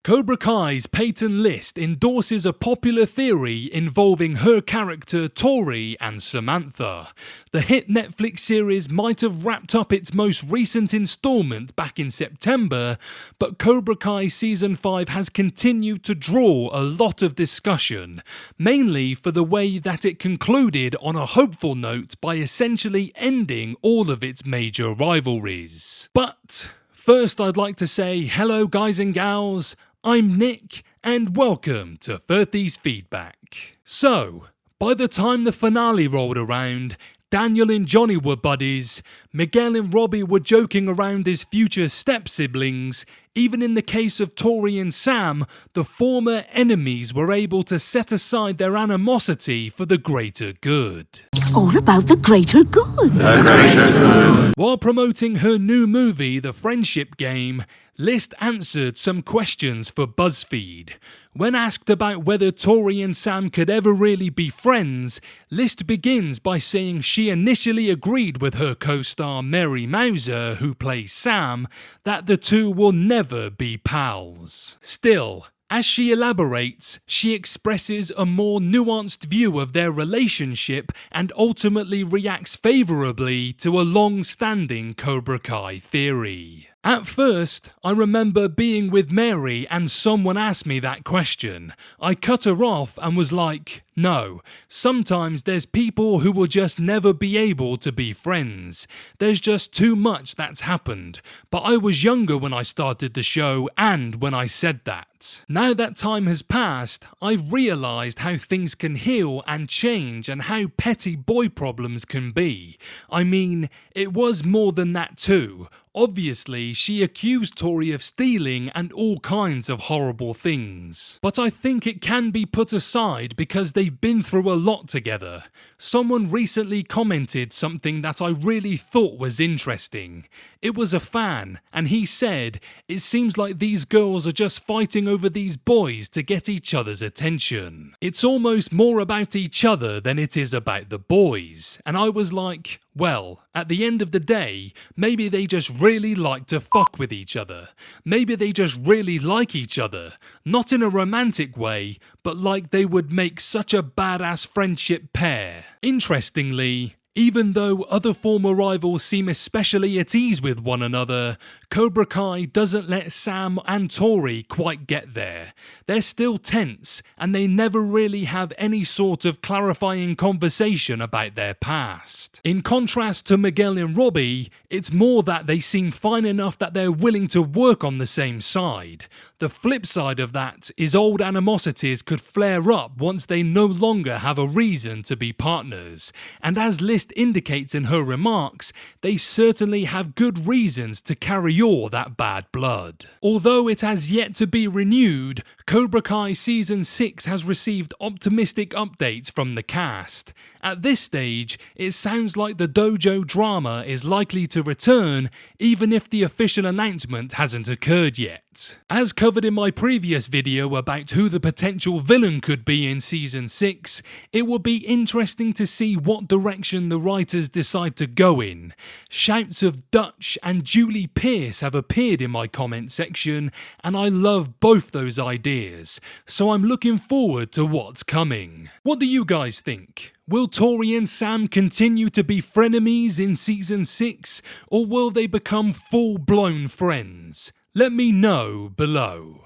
Cobra Kai's Peyton List endorses a popular theory involving her character Tory and Samantha. The hit Netflix series might have wrapped up its most recent installment back in September, but Cobra Kai Season 5 has continued to draw a lot of discussion, mainly for the way that it concluded on a hopeful note by essentially ending all of its major rivalries. But first, I'd like to say hello guys and gals, I'm Nick, and welcome to 30's Feedback. So, by the time the finale rolled around, Daniel and Johnny were buddies, Miguel and Robbie were joking around as future step-siblings. Even in the case of Tory and Sam, the former enemies were able to set aside their animosity for the greater good. It's all about the greater good. The greater good. While promoting her new movie, The Friendship Game, List answered some questions for BuzzFeed. When asked about whether Tory and Sam could ever really be friends, List begins by saying she initially agreed with her co-star Mary Mauser, who plays Sam, that the two will never be pals. Still, as she elaborates, she expresses a more nuanced view of their relationship and ultimately reacts favourably to a long-standing Cobra Kai theory. At first, I remember being with Mary and someone asked me that question. I cut her off and was like, no, sometimes there's people who will just never be able to be friends. There's just too much that's happened. But I was younger when I started the show and when I said that. Now that time has passed, I've realised how things can heal and change and how petty boy problems can be. I mean, it was more than that too. Obviously, she accused Tory of stealing and all kinds of horrible things. But I think it can be put aside because they've been through a lot together. Someone recently commented something that I really thought was interesting. It was a fan, and he said, "It seems like these girls are just fighting over these boys to get each other's attention. It's almost more about each other than it is about the boys." And I was like, well, at the end of the day, maybe they just really like to fuck with each other. Maybe they just really like each other. Not in a romantic way, but like they would make such a badass friendship pair. Interestingly, even though other former rivals seem especially at ease with one another, Cobra Kai doesn't let Sam and Tory quite get there. They're still tense, and they never really have any sort of clarifying conversation about their past. In contrast to Miguel and Robbie, it's more that they seem fine enough that they're willing to work on the same side. The flip side of that is old animosities could flare up once they no longer have a reason to be partners, and as List indicates in her remarks, they certainly have good reasons to carry all that bad blood. Although it has yet to be renewed, Cobra Kai Season 6 has received optimistic updates from the cast. At this stage, it sounds like the dojo drama is likely to return, even if the official announcement hasn't occurred yet. As covered in my previous video about who the potential villain could be in Season 6, it will be interesting to see what direction the writers decide to go in. Shouts of Dutch and Julie Pierce have appeared in my comment section, and I love both those ideas, so I'm looking forward to what's coming. What do you guys think? Will Tory and Sam continue to be frenemies in Season 6, or will they become full-blown friends? Let me know below.